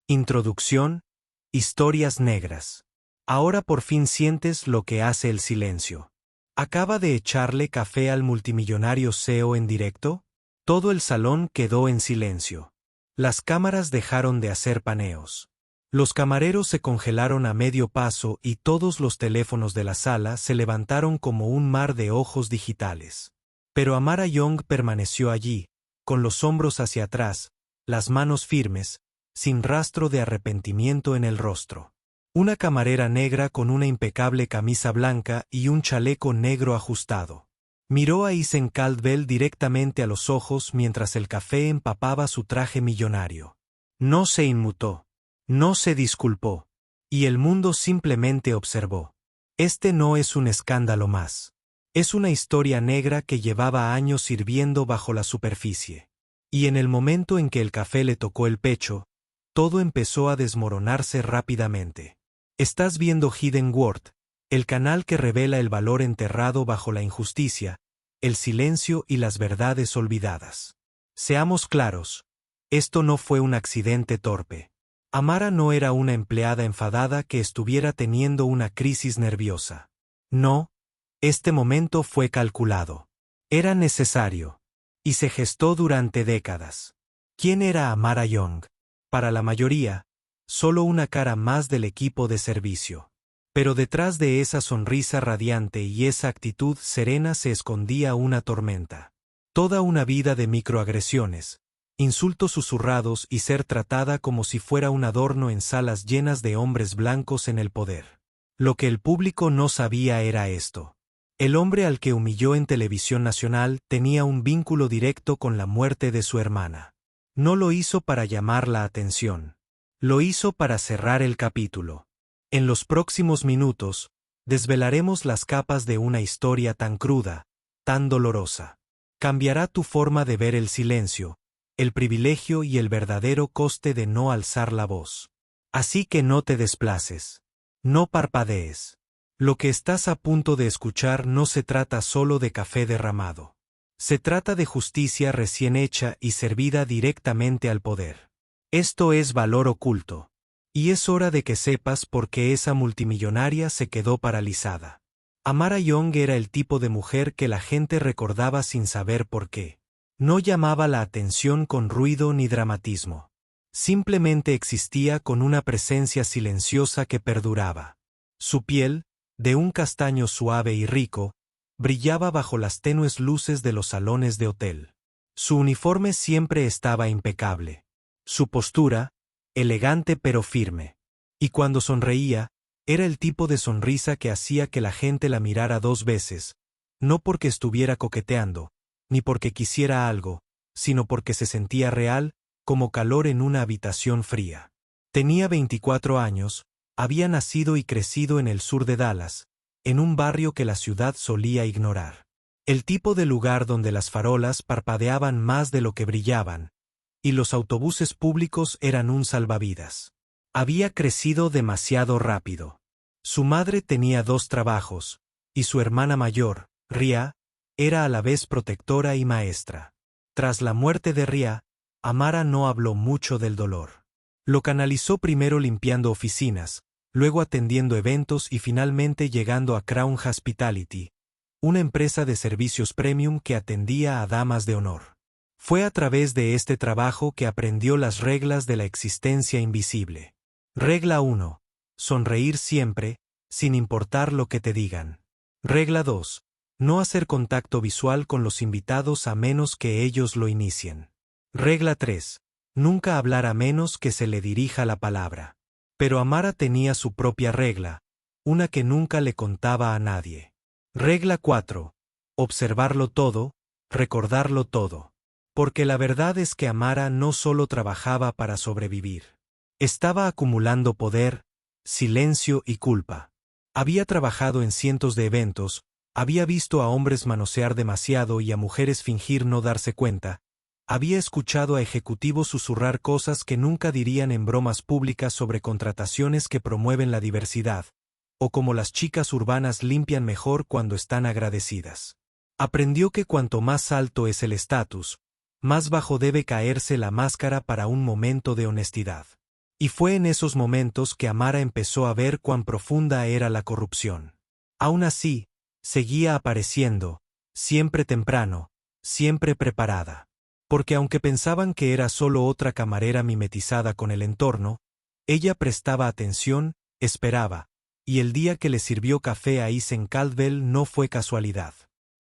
Introducción. Historias negras. Ahora por fin sientes lo que hace el silencio. ¿Acaba de echarle café al multimillonario CEO en directo? Todo el salón quedó en silencio. Las cámaras dejaron de hacer paneos. Los camareros se congelaron a medio paso y todos los teléfonos de la sala se levantaron como un mar de ojos digitales. Pero Amara Young permaneció allí, con los hombros hacia atrás, las manos firmes, sin rastro de arrepentimiento en el rostro. Una camarera negra con una impecable camisa blanca y un chaleco negro ajustado. Miró a Isen Caldwell directamente a los ojos mientras el café empapaba su traje millonario. No se inmutó. No se disculpó. Y el mundo simplemente observó. Este no es un escándalo más. Es una historia negra que llevaba años hirviendo bajo la superficie. Y en el momento en que el café le tocó el pecho, todo empezó a desmoronarse rápidamente. Estás viendo Hidden World, el canal que revela el valor enterrado bajo la injusticia, el silencio y las verdades olvidadas. Seamos claros, esto no fue un accidente torpe. Amara no era una empleada enfadada que estuviera teniendo una crisis nerviosa. No, este momento fue calculado. Era necesario. Y se gestó durante décadas. ¿Quién era Amara Young? Para la mayoría, solo una cara más del equipo de servicio. Pero detrás de esa sonrisa radiante y esa actitud serena se escondía una tormenta. Toda una vida de microagresiones, insultos susurrados y ser tratada como si fuera un adorno en salas llenas de hombres blancos en el poder. Lo que el público no sabía era esto. El hombre al que humilló en televisión nacional tenía un vínculo directo con la muerte de su hermana. No lo hizo para llamar la atención. Lo hizo para cerrar el capítulo. En los próximos minutos, desvelaremos las capas de una historia tan cruda, tan dolorosa. Cambiará tu forma de ver el silencio, el privilegio y el verdadero coste de no alzar la voz. Así que no te desplaces. No parpadees. Lo que estás a punto de escuchar no se trata solo de café derramado. Se trata de justicia recién hecha y servida directamente al poder. Esto es valor oculto. Y es hora de que sepas por qué esa multimillonaria se quedó paralizada. Amara Young era el tipo de mujer que la gente recordaba sin saber por qué. No llamaba la atención con ruido ni dramatismo. Simplemente existía con una presencia silenciosa que perduraba. Su piel, de un castaño suave y rico, brillaba bajo las tenues luces de los salones de hotel. Su uniforme siempre estaba impecable. Su postura, elegante pero firme. Y cuando sonreía, era el tipo de sonrisa que hacía que la gente la mirara dos veces, no porque estuviera coqueteando, ni porque quisiera algo, sino porque se sentía real, como calor en una habitación fría. Tenía 24 años, había nacido y crecido en el sur de Dallas, en un barrio que la ciudad solía ignorar. El tipo de lugar donde las farolas parpadeaban más de lo que brillaban, y los autobuses públicos eran un salvavidas. Había crecido demasiado rápido. Su madre tenía 2 trabajos, y su hermana mayor, Ria, era a la vez protectora y maestra. Tras la muerte de Ria, Amara no habló mucho del dolor. Lo canalizó primero limpiando oficinas, luego atendiendo eventos y finalmente llegando a Crown Hospitality, una empresa de servicios premium que atendía a damas de honor. Fue a través de este trabajo que aprendió las reglas de la existencia invisible. Regla 1. Sonreír siempre, sin importar lo que te digan. Regla 2. No hacer contacto visual con los invitados a menos que ellos lo inicien. Regla 3. Nunca hablar a menos que se le dirija la palabra. Pero Amara tenía su propia regla, una que nunca le contaba a nadie. Regla 4. Observarlo todo, recordarlo todo. Porque la verdad es que Amara no solo trabajaba para sobrevivir. Estaba acumulando poder, silencio y culpa. Había trabajado en cientos de eventos, había visto a hombres manosear demasiado y a mujeres fingir no darse cuenta, había escuchado a ejecutivos susurrar cosas que nunca dirían en bromas públicas sobre contrataciones que promueven la diversidad, o como las chicas urbanas limpian mejor cuando están agradecidas. Aprendió que cuanto más alto es el estatus, más bajo debe caerse la máscara para un momento de honestidad. Y fue en esos momentos que Amara empezó a ver cuán profunda era la corrupción. Aún así, seguía apareciendo, siempre temprano, siempre preparada. Porque aunque pensaban que era solo otra camarera mimetizada con el entorno, ella prestaba atención, esperaba, y el día que le sirvió café a Isen Caldwell no fue casualidad.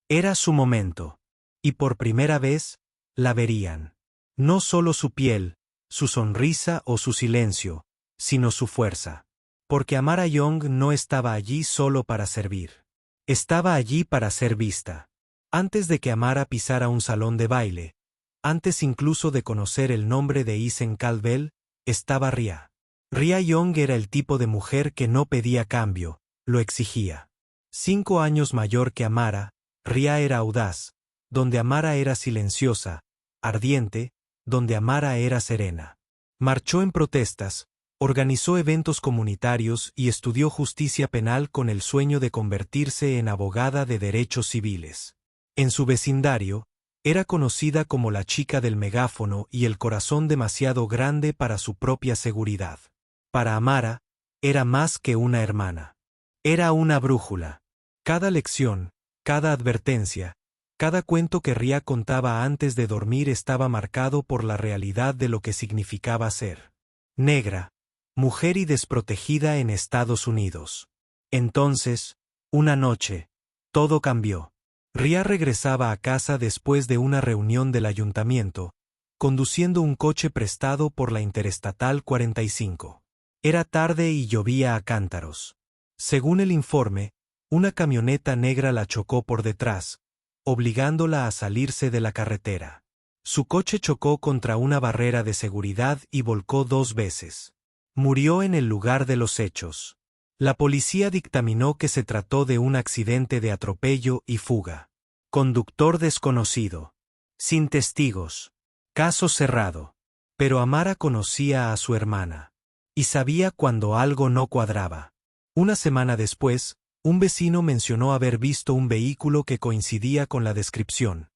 Era su momento. Y por primera vez, la verían. No solo su piel, su sonrisa o su silencio, sino su fuerza. Porque Amara Young no estaba allí solo para servir. Estaba allí para ser vista. Antes de que Amara pisara un salón de baile, antes incluso de conocer el nombre de Isen Caldwell, estaba Ria. Ria Young era el tipo de mujer que no pedía cambio, lo exigía. 5 años mayor que Amara, Ria era audaz, donde Amara era silenciosa, ardiente, donde Amara era serena. Marchó en protestas, organizó eventos comunitarios y estudió justicia penal con el sueño de convertirse en abogada de derechos civiles. En su vecindario, era conocida como la chica del megáfono y el corazón demasiado grande para su propia seguridad. Para Amara, era más que una hermana. Era una brújula. Cada lección, cada advertencia, cada cuento que Ria contaba antes de dormir estaba marcado por la realidad de lo que significaba ser negra, mujer y desprotegida en Estados Unidos. Entonces, una noche, todo cambió. Ria regresaba a casa después de una reunión del ayuntamiento, conduciendo un coche prestado por la Interestatal 45. Era tarde y llovía a cántaros. Según el informe, una camioneta negra la chocó por detrás, obligándola a salirse de la carretera. Su coche chocó contra una barrera de seguridad y volcó 2 veces. Murió en el lugar de los hechos. La policía dictaminó que se trató de un accidente de atropello y fuga. Conductor desconocido. Sin testigos. Caso cerrado. Pero Amara conocía a su hermana. Y sabía cuando algo no cuadraba. Una semana después, un vecino mencionó haber visto un vehículo que coincidía con la descripción.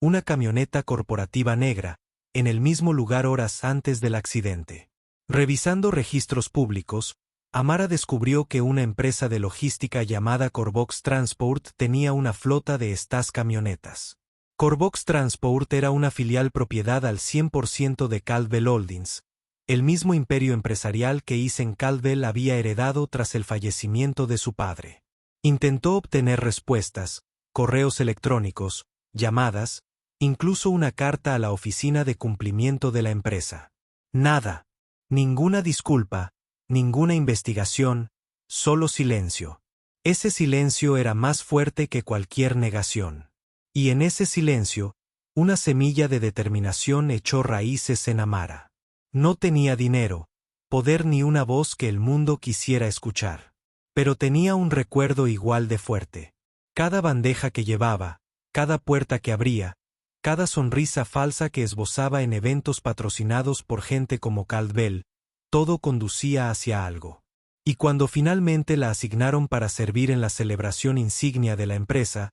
Una camioneta corporativa negra, en el mismo lugar horas antes del accidente. Revisando registros públicos, Amara descubrió que una empresa de logística llamada Corbox Transport tenía una flota de estas camionetas. Corbox Transport era una filial propiedad al 100% de Caldwell Holdings, el mismo imperio empresarial que Isen Caldwell había heredado tras el fallecimiento de su padre. Intentó obtener respuestas, correos electrónicos, llamadas, incluso una carta a la oficina de cumplimiento de la empresa. Nada. Ninguna disculpa, ninguna investigación, solo silencio. Ese silencio era más fuerte que cualquier negación. Y en ese silencio, una semilla de determinación echó raíces en Amara. No tenía dinero, poder ni una voz que el mundo quisiera escuchar. Pero tenía un recuerdo igual de fuerte. Cada bandeja que llevaba, cada puerta que abría, cada sonrisa falsa que esbozaba en eventos patrocinados por gente como Caldwell, todo conducía hacia algo. Y cuando finalmente la asignaron para servir en la celebración insignia de la empresa,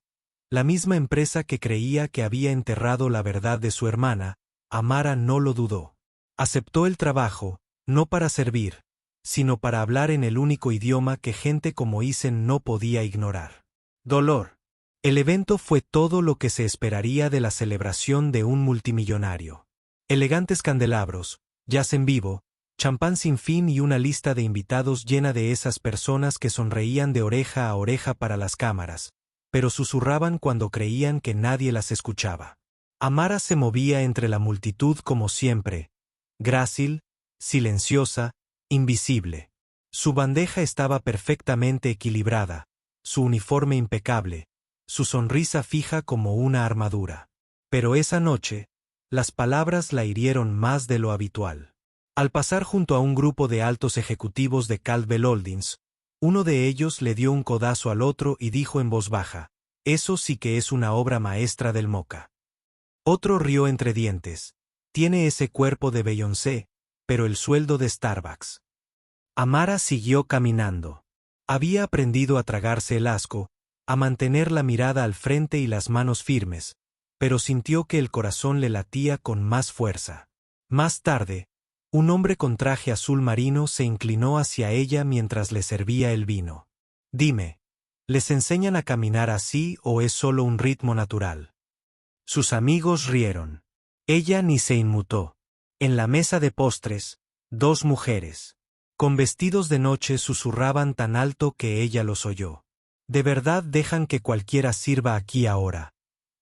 la misma empresa que creía que había enterrado la verdad de su hermana, Amara no lo dudó. Aceptó el trabajo, no para servir, sino para hablar en el único idioma que gente como Isen no podía ignorar. Dolor. El evento fue todo lo que se esperaría de la celebración de un multimillonario. Elegantes candelabros, jazz en vivo, champán sin fin y una lista de invitados llena de esas personas que sonreían de oreja a oreja para las cámaras, pero susurraban cuando creían que nadie las escuchaba. Amara se movía entre la multitud como siempre, grácil, silenciosa, invisible. Su bandeja estaba perfectamente equilibrada, su uniforme impecable, su sonrisa fija como una armadura. Pero esa noche, las palabras la hirieron más de lo habitual. Al pasar junto a un grupo de altos ejecutivos de Caldwell Holdings, uno de ellos le dio un codazo al otro y dijo en voz baja, «Eso sí que es una obra maestra del Moca». Otro rió entre dientes, «Tiene ese cuerpo de Beyoncé, pero el sueldo de Starbucks». Amara siguió caminando. Había aprendido a tragarse el asco, a mantener la mirada al frente y las manos firmes, pero sintió que el corazón le latía con más fuerza. Más tarde, Un hombre con traje azul marino se inclinó hacia ella mientras le servía el vino. Dime, ¿les enseñan a caminar así o es solo un ritmo natural? Sus amigos rieron. Ella ni se inmutó. En la mesa de postres, dos mujeres, con vestidos de noche, susurraban tan alto que ella los oyó. ¿De verdad dejan que cualquiera sirva aquí ahora?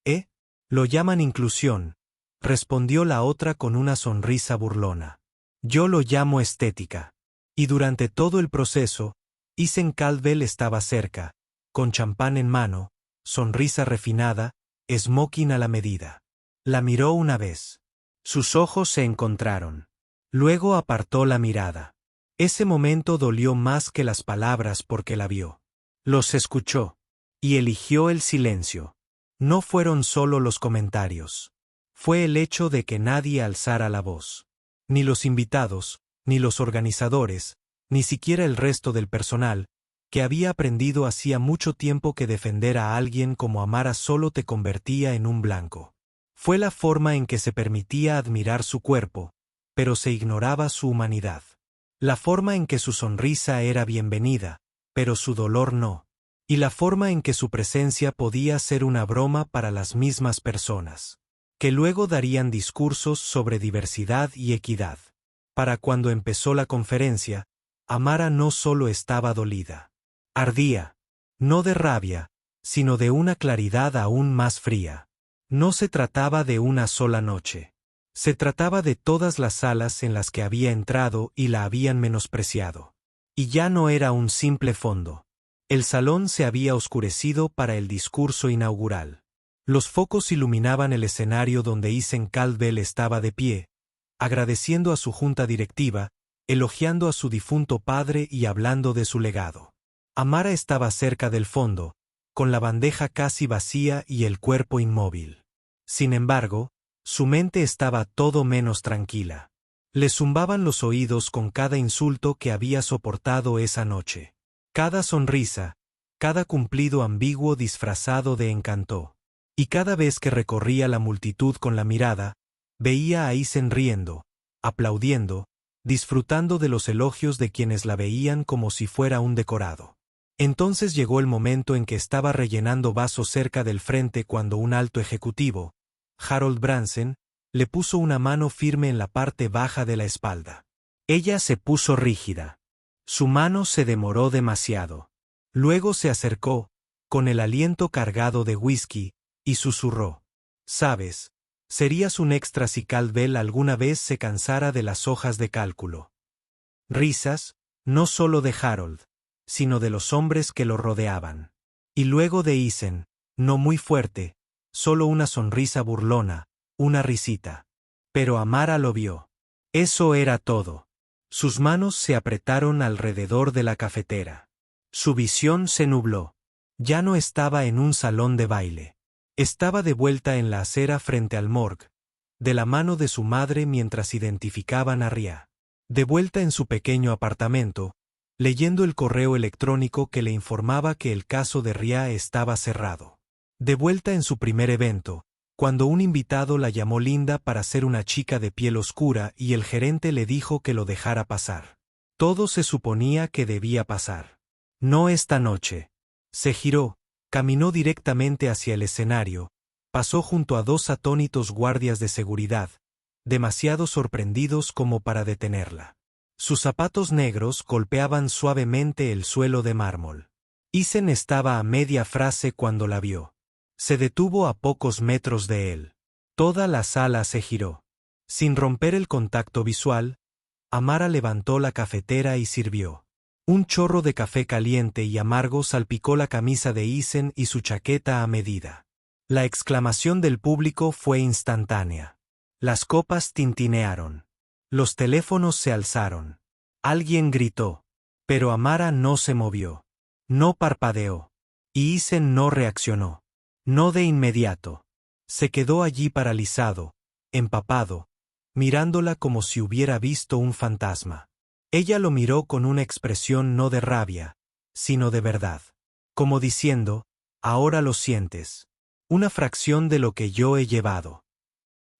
¿Eh? Lo llaman inclusión, respondió la otra con una sonrisa burlona. Yo lo llamo estética. Y durante todo el proceso, Isen Caldwell estaba cerca, con champán en mano, sonrisa refinada, smoking a la medida. La miró una vez. Sus ojos se encontraron. Luego apartó la mirada. Ese momento dolió más que las palabras porque la vio. Los escuchó. Y eligió el silencio. No fueron solo los comentarios. Fue el hecho de que nadie alzara la voz. Ni los invitados, ni los organizadores, ni siquiera el resto del personal, que había aprendido hacía mucho tiempo que defender a alguien como Amara solo te convertía en un blanco. Fue la forma en que se permitía admirar su cuerpo, pero se ignoraba su humanidad. La forma en que su sonrisa era bienvenida, pero su dolor no. Y la forma en que su presencia podía ser una broma para las mismas personas, que luego darían discursos sobre diversidad y equidad. Para cuando empezó la conferencia, Amara no solo estaba dolida. Ardía. No de rabia, sino de una claridad aún más fría. No se trataba de una sola noche. Se trataba de todas las salas en las que había entrado y la habían menospreciado. Y ya no era un simple fondo. El salón se había oscurecido para el discurso inaugural. Los focos iluminaban el escenario donde Isen Caldwell estaba de pie, agradeciendo a su junta directiva, elogiando a su difunto padre y hablando de su legado. Amara estaba cerca del fondo, con la bandeja casi vacía y el cuerpo inmóvil. Sin embargo, su mente estaba todo menos tranquila. Le zumbaban los oídos con cada insulto que había soportado esa noche. Cada sonrisa, cada cumplido ambiguo disfrazado de encanto. Y cada vez que recorría la multitud con la mirada, veía a Isen riendo, aplaudiendo, disfrutando de los elogios de quienes la veían como si fuera un decorado. Entonces llegó el momento en que estaba rellenando vasos cerca del frente cuando un alto ejecutivo, Harold Branson, le puso una mano firme en la parte baja de la espalda. Ella se puso rígida. Su mano se demoró demasiado. Luego se acercó, con el aliento cargado de whisky, y susurró. «Sabes, serías un extra si Caldwell alguna vez se cansara de las hojas de cálculo». Risas, no solo de Harold, sino de los hombres que lo rodeaban. Y luego de Isen, no muy fuerte, solo una sonrisa burlona, una risita. Pero Amara lo vio. Eso era todo. Sus manos se apretaron alrededor de la cafetera. Su visión se nubló. Ya no estaba en un salón de baile. Estaba de vuelta en la acera frente al morgue, de la mano de su madre mientras identificaban a Ria. De vuelta en su pequeño apartamento, leyendo el correo electrónico que le informaba que el caso de Ria estaba cerrado. De vuelta en su primer evento, cuando un invitado la llamó linda para ser una chica de piel oscura y el gerente le dijo que lo dejara pasar. Todo se suponía que debía pasar. No esta noche. Se giró, caminó directamente hacia el escenario, pasó junto a dos atónitos guardias de seguridad, demasiado sorprendidos como para detenerla. Sus zapatos negros golpeaban suavemente el suelo de mármol. Isen estaba a media frase cuando la vio. Se detuvo a pocos metros de él. Toda la sala se giró. Sin romper el contacto visual, Amara levantó la cafetera y sirvió. Un chorro de café caliente y amargo salpicó la camisa de Isen y su chaqueta a medida. La exclamación del público fue instantánea. Las copas tintinearon. Los teléfonos se alzaron. Alguien gritó. Pero Amara no se movió. No parpadeó. Y Isen no reaccionó. No de inmediato. Se quedó allí paralizado, empapado, mirándola como si hubiera visto un fantasma. Ella lo miró con una expresión no de rabia, sino de verdad. Como diciendo, ahora lo sientes. Una fracción de lo que yo he llevado.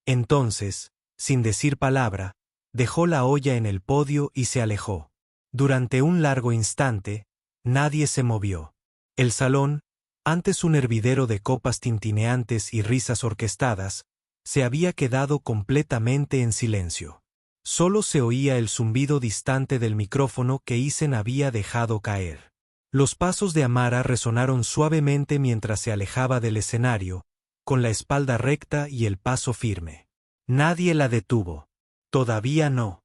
Entonces, sin decir palabra, dejó la olla en el podio y se alejó. Durante un largo instante, nadie se movió. El salón, antes un hervidero de copas tintineantes y risas orquestadas, se había quedado completamente en silencio. Solo se oía el zumbido distante del micrófono que Isen había dejado caer. Los pasos de Amara resonaron suavemente mientras se alejaba del escenario, con la espalda recta y el paso firme. Nadie la detuvo. Todavía no.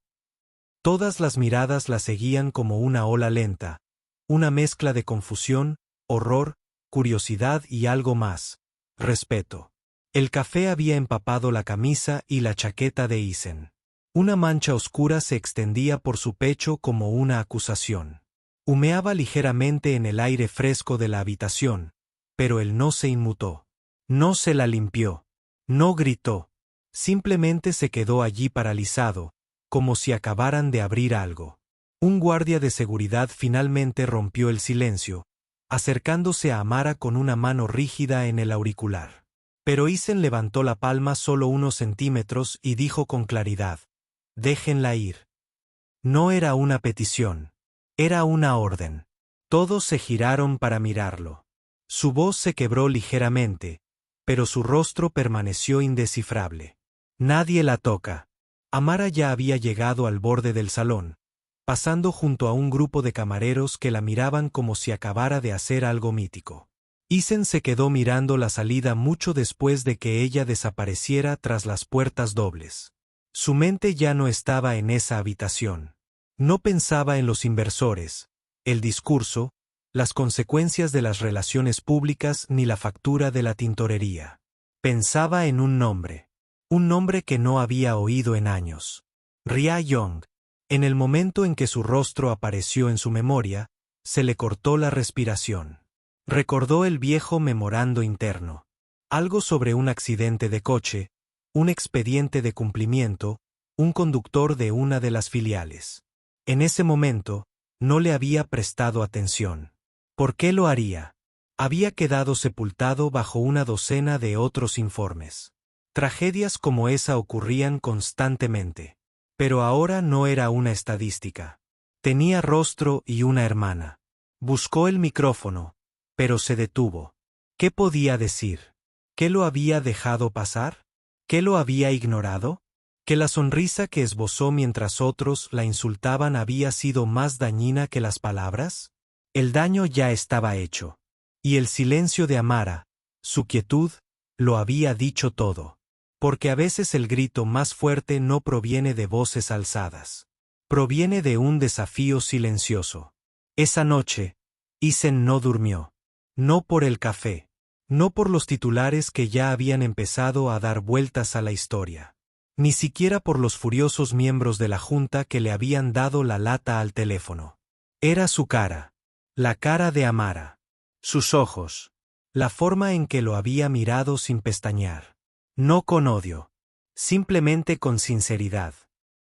Todas las miradas la seguían como una ola lenta, una mezcla de confusión, horror, curiosidad y algo más: respeto. El café había empapado la camisa y la chaqueta de Isen. Una mancha oscura se extendía por su pecho como una acusación. Humeaba ligeramente en el aire fresco de la habitación, pero él no se inmutó. No se la limpió. No gritó. Simplemente se quedó allí paralizado, como si acabaran de abrir algo. Un guardia de seguridad finalmente rompió el silencio, acercándose a Amara con una mano rígida en el auricular. Pero Isen levantó la palma solo unos centímetros y dijo con claridad: «Déjenla ir». No era una petición. Era una orden. Todos se giraron para mirarlo. Su voz se quebró ligeramente, pero su rostro permaneció indescifrable. «Nadie la toca». Amara ya había llegado al borde del salón, pasando junto a un grupo de camareros que la miraban como si acabara de hacer algo mítico. Isen se quedó mirando la salida mucho después de que ella desapareciera tras las puertas dobles. Su mente ya no estaba en esa habitación. No pensaba en los inversores, el discurso, las consecuencias de las relaciones públicas ni la factura de la tintorería. Pensaba en un nombre que no había oído en años. Ria Young. En el momento en que su rostro apareció en su memoria, se le cortó la respiración. Recordó el viejo memorando interno. Algo sobre un accidente de coche, un expediente de cumplimiento, un conductor de una de las filiales. En ese momento, no le había prestado atención. ¿Por qué lo haría? Había quedado sepultado bajo una docena de otros informes. Tragedias como esa ocurrían constantemente. Pero ahora no era una estadística. Tenía rostro y una hermana. Buscó el micrófono, pero se detuvo. ¿Qué podía decir? ¿Qué lo había dejado pasar? ¿Qué lo había ignorado? ¿Que la sonrisa que esbozó mientras otros la insultaban había sido más dañina que las palabras? El daño ya estaba hecho. Y el silencio de Amara, su quietud, lo había dicho todo. Porque a veces el grito más fuerte no proviene de voces alzadas. Proviene de un desafío silencioso. Esa noche, Isen no durmió. No por el café. No por los titulares que ya habían empezado a dar vueltas a la historia. Ni siquiera por los furiosos miembros de la junta que le habían dado la lata al teléfono. Era su cara. La cara de Amara. Sus ojos. La forma en que lo había mirado sin pestañear. No con odio. Simplemente con sinceridad.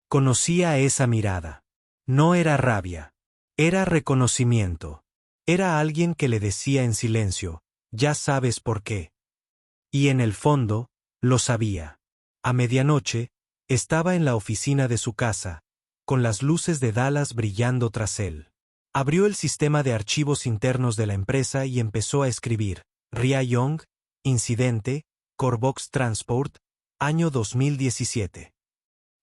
Conocía esa mirada. No era rabia. Era reconocimiento. Era alguien que le decía en silencio: «Ya sabes por qué». Y en el fondo, lo sabía. A medianoche, estaba en la oficina de su casa, con las luces de Dallas brillando tras él. Abrió el sistema de archivos internos de la empresa y empezó a escribir: Ria Young, incidente, Corebox Transport, año 2017.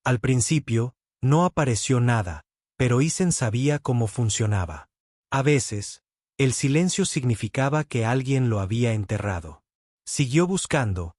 Al principio, no apareció nada, pero Isen sabía cómo funcionaba. A veces, el silencio significaba que alguien lo había enterrado. Siguió buscando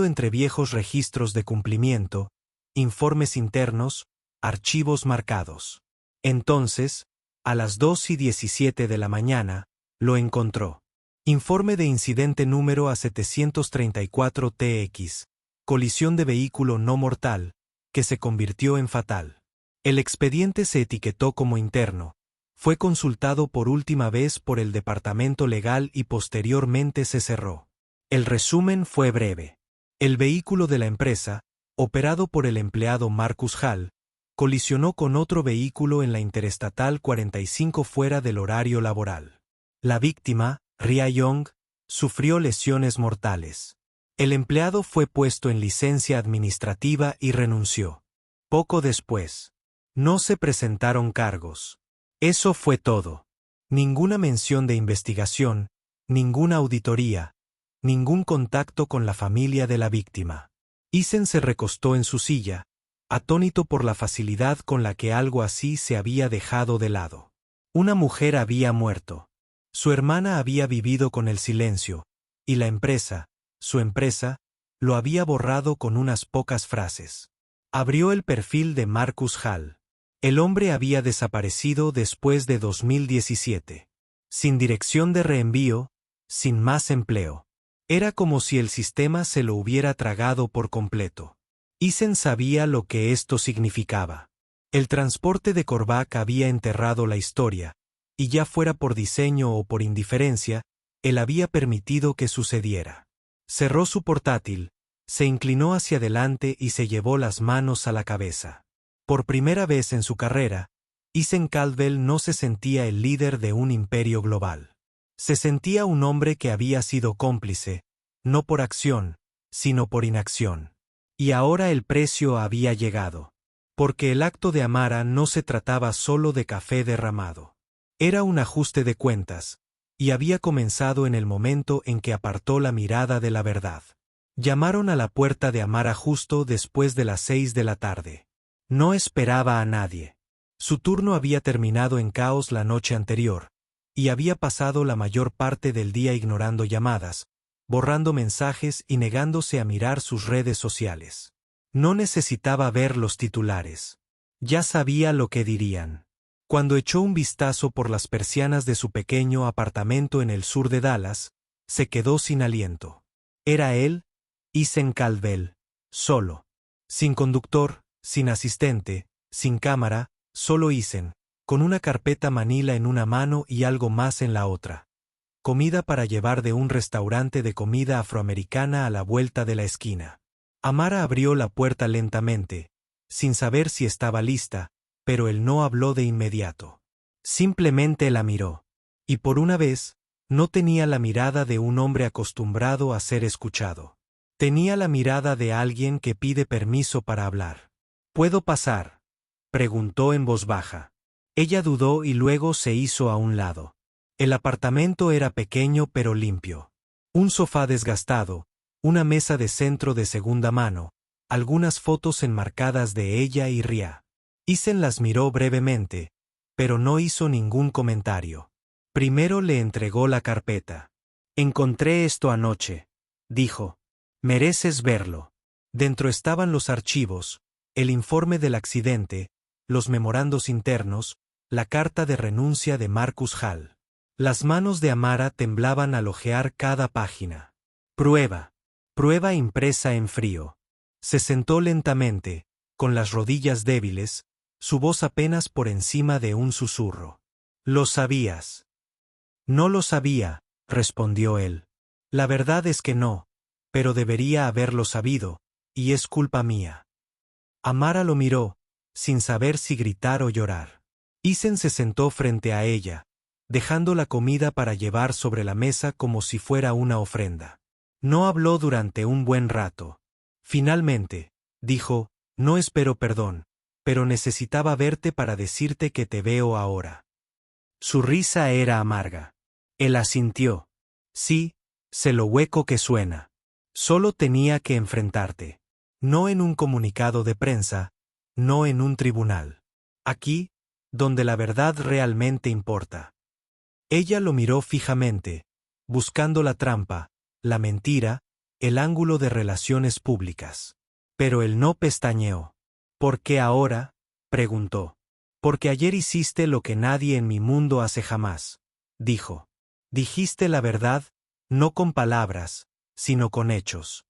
entre viejos registros de cumplimiento, informes internos, archivos marcados. Entonces, a las 2:17 de la mañana, lo encontró. Informe de incidente número A734-TX, colisión de vehículo no mortal, que se convirtió en fatal. El expediente se etiquetó como interno, fue consultado por última vez por el departamento legal y posteriormente se cerró. El resumen fue breve. El vehículo de la empresa, operado por el empleado Marcus Hall, colisionó con otro vehículo en la Interestatal 45 fuera del horario laboral. La víctima, Ria Young, sufrió lesiones mortales. El empleado fue puesto en licencia administrativa y renunció. Poco después. No se presentaron cargos. Eso fue todo. Ninguna mención de investigación, ninguna auditoría, ningún contacto con la familia de la víctima. Eason se recostó en su silla, atónito por la facilidad con la que algo así se había dejado de lado. Una mujer había muerto. Su hermana había vivido con el silencio, y la empresa, su empresa, lo había borrado con unas pocas frases. Abrió el perfil de Marcus Hall. El hombre había desaparecido después de 2017. Sin dirección de reenvío, sin más empleo. Era como si el sistema se lo hubiera tragado por completo. Eason sabía lo que esto significaba. El transporte de Korvac había enterrado la historia, y ya fuera por diseño o por indiferencia, él había permitido que sucediera. Cerró su portátil, se inclinó hacia adelante y se llevó las manos a la cabeza. Por primera vez en su carrera, Eason Caldwell no se sentía el líder de un imperio global. Se sentía un hombre que había sido cómplice, no por acción, sino por inacción. Y ahora el precio había llegado. Porque el acto de Amara no se trataba solo de café derramado. Era un ajuste de cuentas, y había comenzado en el momento en que apartó la mirada de la verdad. Llamaron a la puerta de Amara justo después de las 6 de la tarde. No esperaba a nadie. Su turno había terminado en caos la noche anterior, y había pasado la mayor parte del día ignorando llamadas, borrando mensajes y negándose a mirar sus redes sociales. No necesitaba ver los titulares. Ya sabía lo que dirían. Cuando echó un vistazo por las persianas de su pequeño apartamento en el sur de Dallas, se quedó sin aliento. Era él, Eason Caldwell, solo. Sin conductor, sin asistente, sin cámara, solo Eason, con una carpeta Manila en una mano y algo más en la otra. Comida para llevar de un restaurante de comida afroamericana a la vuelta de la esquina. Amara abrió la puerta lentamente, sin saber si estaba lista, pero él no habló de inmediato. Simplemente la miró. Y por una vez, no tenía la mirada de un hombre acostumbrado a ser escuchado. Tenía la mirada de alguien que pide permiso para hablar. ¿Puedo pasar?, preguntó en voz baja. Ella dudó y luego se hizo a un lado. El apartamento era pequeño pero limpio. Un sofá desgastado, una mesa de centro de segunda mano, algunas fotos enmarcadas de ella y Ria. Eason las miró brevemente, pero no hizo ningún comentario. Primero le entregó la carpeta. Encontré esto anoche, dijo. Mereces verlo. Dentro estaban los archivos, el informe del accidente, los memorandos internos, la carta de renuncia de Marcus Hall. Las manos de Amara temblaban al hojear cada página. Prueba. Prueba impresa en frío. Se sentó lentamente, con las rodillas débiles, su voz apenas por encima de un susurro. ¿Lo sabías? No lo sabía, respondió él. La verdad es que no, pero debería haberlo sabido, y es culpa mía. Amara lo miró, sin saber si gritar o llorar. Eason se sentó frente a ella, dejando la comida para llevar sobre la mesa como si fuera una ofrenda. No habló durante un buen rato. Finalmente, dijo, no espero perdón, pero necesitaba verte para decirte que te veo ahora. Su risa era amarga. Él asintió. Sí, sé lo hueco que suena. Solo tenía que enfrentarte. No en un comunicado de prensa, no en un tribunal. Aquí, donde la verdad realmente importa. Ella lo miró fijamente, buscando la trampa, la mentira, el ángulo de relaciones públicas. Pero él no pestañeó. ¿Por qué ahora?, preguntó. Porque ayer hiciste lo que nadie en mi mundo hace jamás, dijo. Dijiste la verdad, no con palabras, sino con hechos.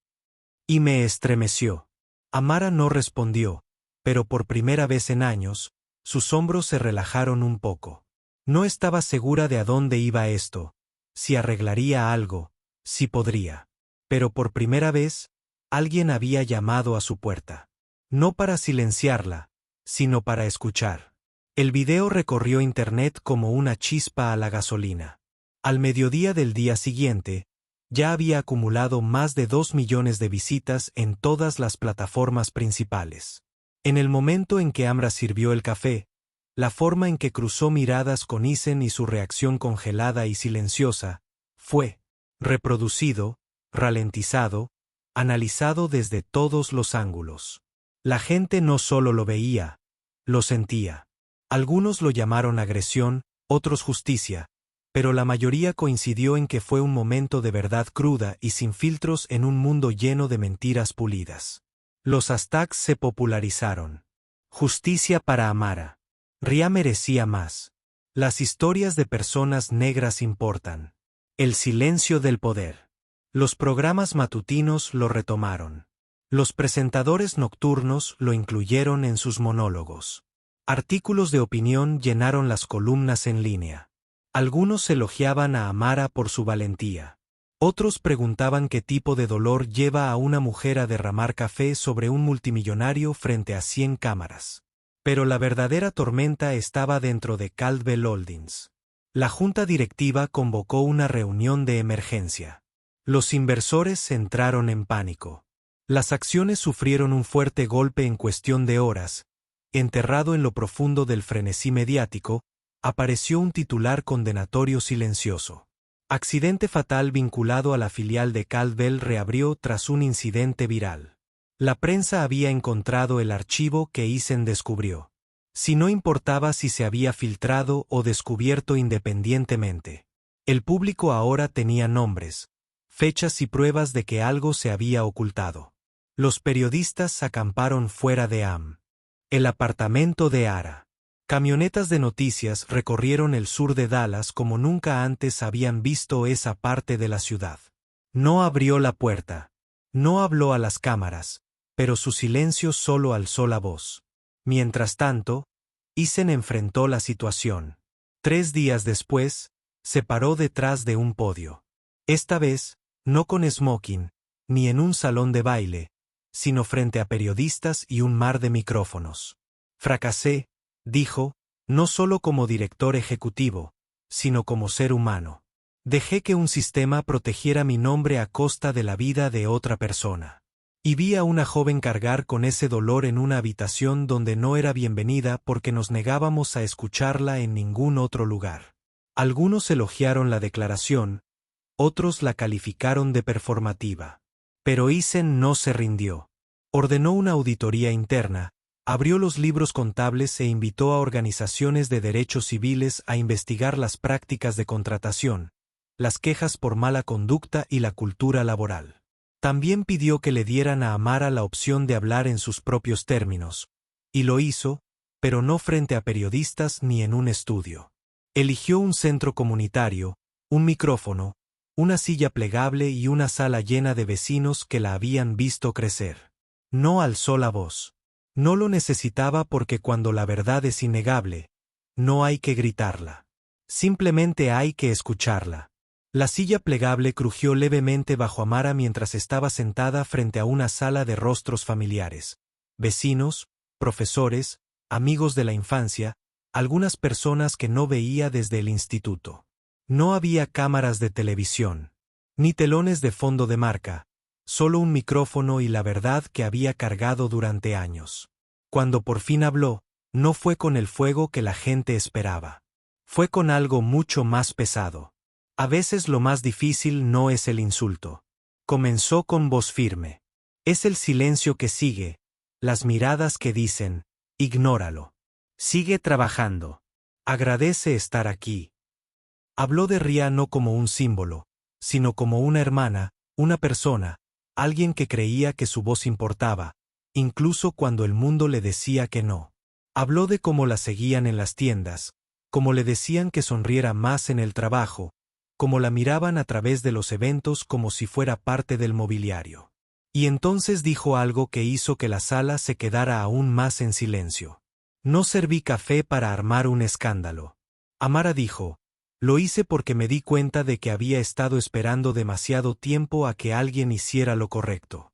Y me estremeció. Amara no respondió, pero por primera vez en años, sus hombros se relajaron un poco. No estaba segura de a dónde iba esto, si arreglaría algo, si podría. Pero por primera vez, alguien había llamado a su puerta. No para silenciarla, sino para escuchar. El video recorrió internet como una chispa a la gasolina. Al mediodía del día siguiente, ya había acumulado más de 2 millones de visitas en todas las plataformas principales. En el momento en que Amara sirvió el café, la forma en que cruzó miradas con Isen y su reacción congelada y silenciosa, fue reproducido, ralentizado, analizado desde todos los ángulos. La gente no solo lo veía, lo sentía. Algunos lo llamaron agresión, otros justicia, pero la mayoría coincidió en que fue un momento de verdad cruda y sin filtros en un mundo lleno de mentiras pulidas. Los hashtags se popularizaron. Justicia para Amara. Ria merecía más. Las historias de personas negras importan. El silencio del poder. Los programas matutinos lo retomaron. Los presentadores nocturnos lo incluyeron en sus monólogos. Artículos de opinión llenaron las columnas en línea. Algunos elogiaban a Amara por su valentía. Otros preguntaban qué tipo de dolor lleva a una mujer a derramar café sobre un multimillonario frente a 100 cámaras. Pero la verdadera tormenta estaba dentro de Caldwell Holdings. La junta directiva convocó una reunión de emergencia. Los inversores entraron en pánico. Las acciones sufrieron un fuerte golpe en cuestión de horas. Enterrado en lo profundo del frenesí mediático, apareció un titular condenatorio silencioso. Accidente fatal vinculado a la filial de Caldwell reabrió tras un incidente viral. La prensa había encontrado el archivo que Isen descubrió. Si no importaba si se había filtrado o descubierto independientemente. El público ahora tenía nombres, fechas y pruebas de que algo se había ocultado. Los periodistas acamparon fuera de el apartamento de Ara. Camionetas de noticias recorrieron el sur de Dallas como nunca antes habían visto esa parte de la ciudad. No abrió la puerta. No habló a las cámaras, pero su silencio solo alzó la voz. Mientras tanto, Isen enfrentó la situación. 3 días después, se paró detrás de un podio. Esta vez, no con smoking, ni en un salón de baile, sino frente a periodistas y un mar de micrófonos. Fracasé, dijo, no solo como director ejecutivo, sino como ser humano. Dejé que un sistema protegiera mi nombre a costa de la vida de otra persona. Y vi a una joven cargar con ese dolor en una habitación donde no era bienvenida porque nos negábamos a escucharla en ningún otro lugar. Algunos elogiaron la declaración, otros la calificaron de performativa. Pero Isen no se rindió. Ordenó una auditoría interna, abrió los libros contables e invitó a organizaciones de derechos civiles a investigar las prácticas de contratación, las quejas por mala conducta y la cultura laboral. También pidió que le dieran a Amara la opción de hablar en sus propios términos, y lo hizo, pero no frente a periodistas ni en un estudio. Eligió un centro comunitario, un micrófono, una silla plegable y una sala llena de vecinos que la habían visto crecer. No alzó la voz. No lo necesitaba porque cuando la verdad es innegable, no hay que gritarla. Simplemente hay que escucharla. La silla plegable crujió levemente bajo Amara mientras estaba sentada frente a una sala de rostros familiares. Vecinos, profesores, amigos de la infancia, algunas personas que no veía desde el instituto. No había cámaras de televisión, ni telones de fondo de marca, solo un micrófono y la verdad que había cargado durante años. Cuando por fin habló, no fue con el fuego que la gente esperaba. Fue con algo mucho más pesado. A veces lo más difícil no es el insulto. Comenzó con voz firme. Es el silencio que sigue, las miradas que dicen, ignóralo. Sigue trabajando. Agradece estar aquí. Habló de Ria no como un símbolo, sino como una hermana, una persona, alguien que creía que su voz importaba, incluso cuando el mundo le decía que no. Habló de cómo la seguían en las tiendas, cómo le decían que sonriera más en el trabajo, cómo la miraban a través de los eventos como si fuera parte del mobiliario. Y entonces dijo algo que hizo que la sala se quedara aún más en silencio. No serví café para armar un escándalo. Amara dijo, lo hice porque me di cuenta de que había estado esperando demasiado tiempo a que alguien hiciera lo correcto.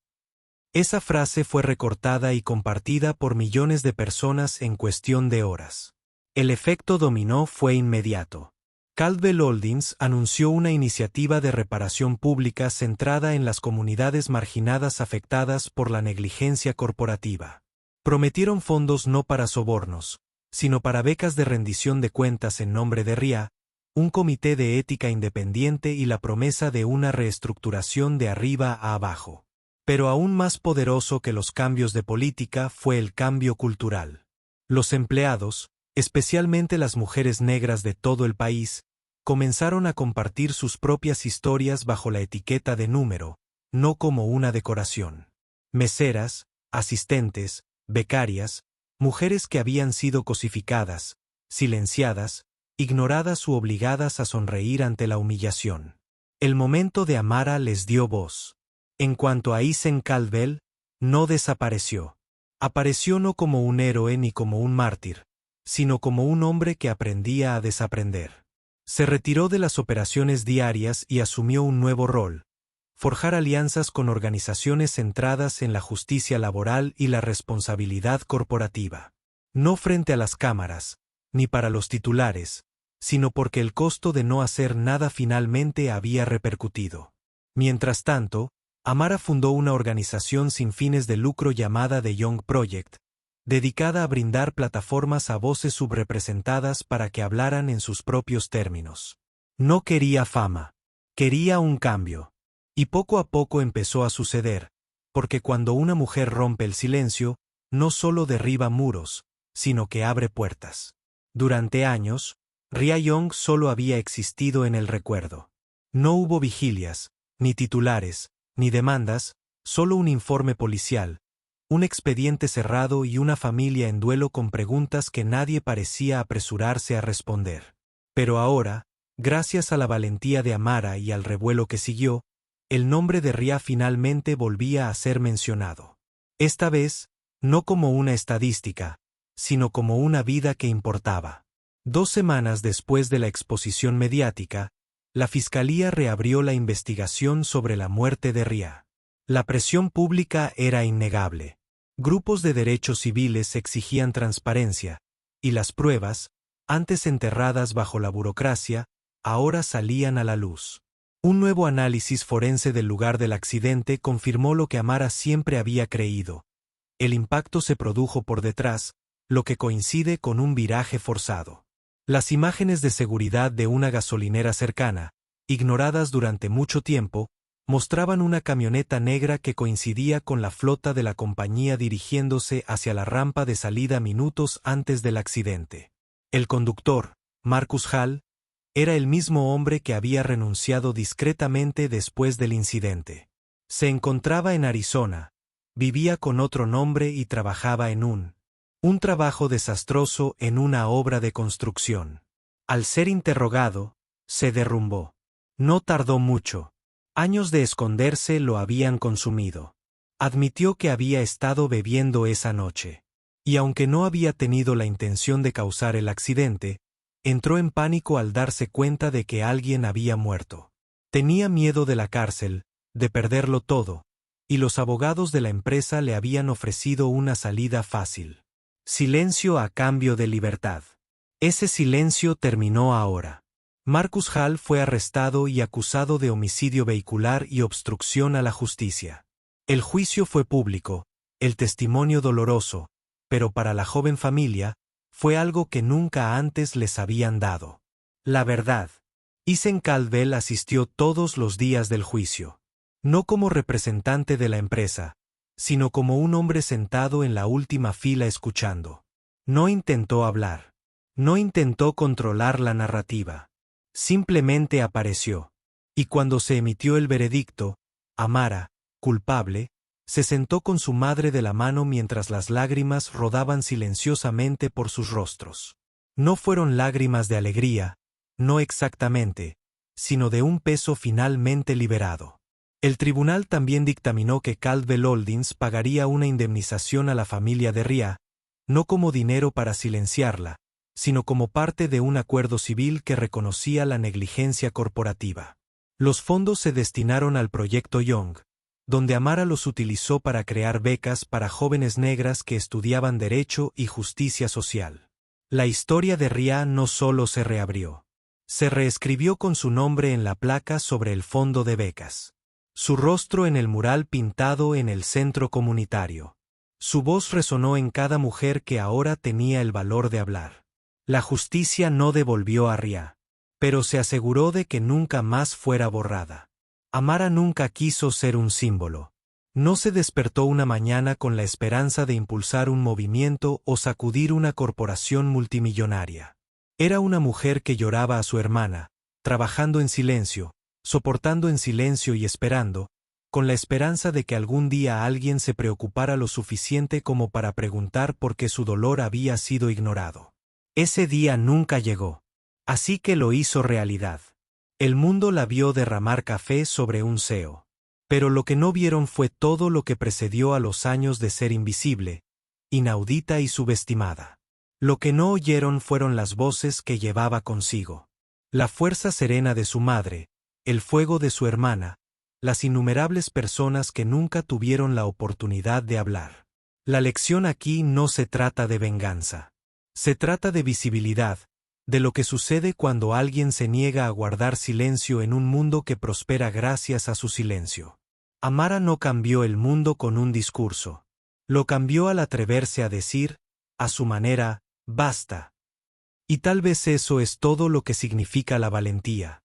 Esa frase fue recortada y compartida por millones de personas en cuestión de horas. El efecto dominó fue inmediato. Caldwell Holdings anunció una iniciativa de reparación pública centrada en las comunidades marginadas afectadas por la negligencia corporativa. Prometieron fondos no para sobornos, sino para becas de rendición de cuentas en nombre de RIA, un comité de ética independiente y la promesa de una reestructuración de arriba a abajo. Pero aún más poderoso que los cambios de política fue el cambio cultural. Los empleados, especialmente las mujeres negras de todo el país, comenzaron a compartir sus propias historias bajo la etiqueta de número, no como una decoración. Meseras, asistentes, becarias, mujeres que habían sido cosificadas, silenciadas, ignoradas u obligadas a sonreír ante la humillación. El momento de Amara les dio voz. En cuanto a Isen Caldwell, no desapareció. Apareció no como un héroe ni como un mártir, sino como un hombre que aprendía a desaprender. Se retiró de las operaciones diarias y asumió un nuevo rol: forjar alianzas con organizaciones centradas en la justicia laboral y la responsabilidad corporativa. No frente a las cámaras, ni para los titulares, sino porque el costo de no hacer nada finalmente había repercutido. Mientras tanto, Amara fundó una organización sin fines de lucro llamada The Young Project, dedicada a brindar plataformas a voces subrepresentadas para que hablaran en sus propios términos. No quería fama, quería un cambio. Y poco a poco empezó a suceder, porque cuando una mujer rompe el silencio, no solo derriba muros, sino que abre puertas. Durante años, Ria Young solo había existido en el recuerdo. No hubo vigilias, ni titulares, ni demandas, solo un informe policial, un expediente cerrado y una familia en duelo con preguntas que nadie parecía apresurarse a responder. Pero ahora, gracias a la valentía de Amara y al revuelo que siguió, el nombre de Ria finalmente volvía a ser mencionado. Esta vez, no como una estadística, sino como una vida que importaba. 2 semanas después de la exposición mediática, la Fiscalía reabrió la investigación sobre la muerte de Ria. La presión pública era innegable. Grupos de derechos civiles exigían transparencia, y las pruebas, antes enterradas bajo la burocracia, ahora salían a la luz. Un nuevo análisis forense del lugar del accidente confirmó lo que Amara siempre había creído. El impacto se produjo por detrás, lo que coincide con un viraje forzado. Las imágenes de seguridad de una gasolinera cercana, ignoradas durante mucho tiempo, mostraban una camioneta negra que coincidía con la flota de la compañía dirigiéndose hacia la rampa de salida minutos antes del accidente. El conductor, Marcus Hall, era el mismo hombre que había renunciado discretamente después del incidente. Se encontraba en Arizona, vivía con otro nombre y trabajaba en un trabajo desastroso en una obra de construcción. Al ser interrogado, se derrumbó. No tardó mucho. Años de esconderse lo habían consumido. Admitió que había estado bebiendo esa noche. Y aunque no había tenido la intención de causar el accidente, entró en pánico al darse cuenta de que alguien había muerto. Tenía miedo de la cárcel, de perderlo todo, y los abogados de la empresa le habían ofrecido una salida fácil. Silencio a cambio de libertad. Ese silencio terminó ahora. Marcus Hall fue arrestado y acusado de homicidio vehicular y obstrucción a la justicia. El juicio fue público, el testimonio doloroso, pero para la joven familia, fue algo que nunca antes les habían dado. La verdad. Isen Caldwell asistió todos los días del juicio. No como representante de la empresa, sino como un hombre sentado en la última fila escuchando. No intentó hablar. No intentó controlar la narrativa. Simplemente apareció. Y cuando se emitió el veredicto, Amara, culpable, se sentó con su madre de la mano mientras las lágrimas rodaban silenciosamente por sus rostros. No fueron lágrimas de alegría, no exactamente, sino de un peso finalmente liberado. El tribunal también dictaminó que Caldwell Holdings pagaría una indemnización a la familia de Ria, no como dinero para silenciarla, sino como parte de un acuerdo civil que reconocía la negligencia corporativa. Los fondos se destinaron al proyecto Young, donde Amara los utilizó para crear becas para jóvenes negras que estudiaban derecho y justicia social. La historia de Ria no solo se reabrió. Se reescribió con su nombre en la placa sobre el fondo de becas. Su rostro en el mural pintado en el centro comunitario. Su voz resonó en cada mujer que ahora tenía el valor de hablar. La justicia no devolvió a Ria, pero se aseguró de que nunca más fuera borrada. Amara nunca quiso ser un símbolo. No se despertó una mañana con la esperanza de impulsar un movimiento o sacudir una corporación multimillonaria. Era una mujer que lloraba a su hermana, trabajando en silencio, soportando en silencio y esperando, con la esperanza de que algún día alguien se preocupara lo suficiente como para preguntar por qué su dolor había sido ignorado. Ese día nunca llegó. Así que lo hizo realidad. El mundo la vio derramar café sobre un seo. Pero lo que no vieron fue todo lo que precedió a los años de ser invisible, inaudita y subestimada. Lo que no oyeron fueron las voces que llevaba consigo. La fuerza serena de su madre, el fuego de su hermana, las innumerables personas que nunca tuvieron la oportunidad de hablar. La lección aquí no se trata de venganza. Se trata de visibilidad, de lo que sucede cuando alguien se niega a guardar silencio en un mundo que prospera gracias a su silencio. Amara no cambió el mundo con un discurso. Lo cambió al atreverse a decir, a su manera, basta. Y tal vez eso es todo lo que significa la valentía.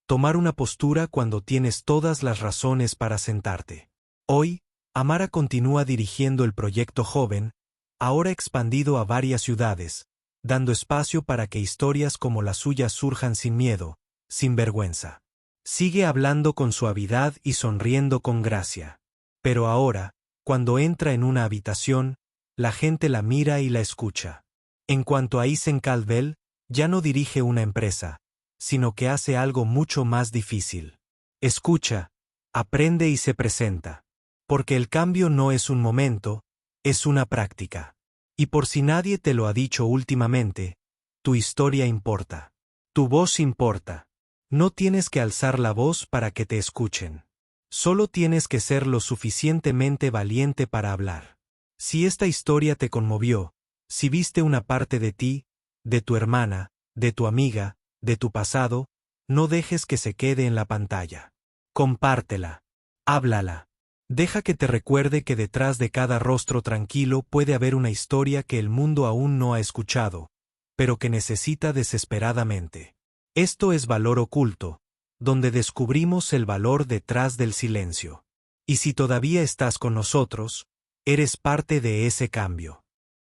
Tomar una postura cuando tienes todas las razones para sentarte. Hoy, Amara continúa dirigiendo el proyecto Joven, ahora expandido a varias ciudades, dando espacio para que historias como las suyas surjan sin miedo, sin vergüenza. Sigue hablando con suavidad y sonriendo con gracia. Pero ahora, cuando entra en una habitación, la gente la mira y la escucha. En cuanto a Isen Caldwell, ya no dirige una empresa, sino que hace algo mucho más difícil. Escucha, aprende y se presenta. Porque el cambio no es un momento, es una práctica. Y por si nadie te lo ha dicho últimamente, tu historia importa. Tu voz importa. No tienes que alzar la voz para que te escuchen. Solo tienes que ser lo suficientemente valiente para hablar. Si esta historia te conmovió, si viste una parte de ti, de tu hermana, de tu amiga, de tu pasado, no dejes que se quede en la pantalla. Compártela. Háblala. Deja que te recuerde que detrás de cada rostro tranquilo puede haber una historia que el mundo aún no ha escuchado, pero que necesita desesperadamente. Esto es Valor Oculto, donde descubrimos el valor detrás del silencio. Y si todavía estás con nosotros, eres parte de ese cambio.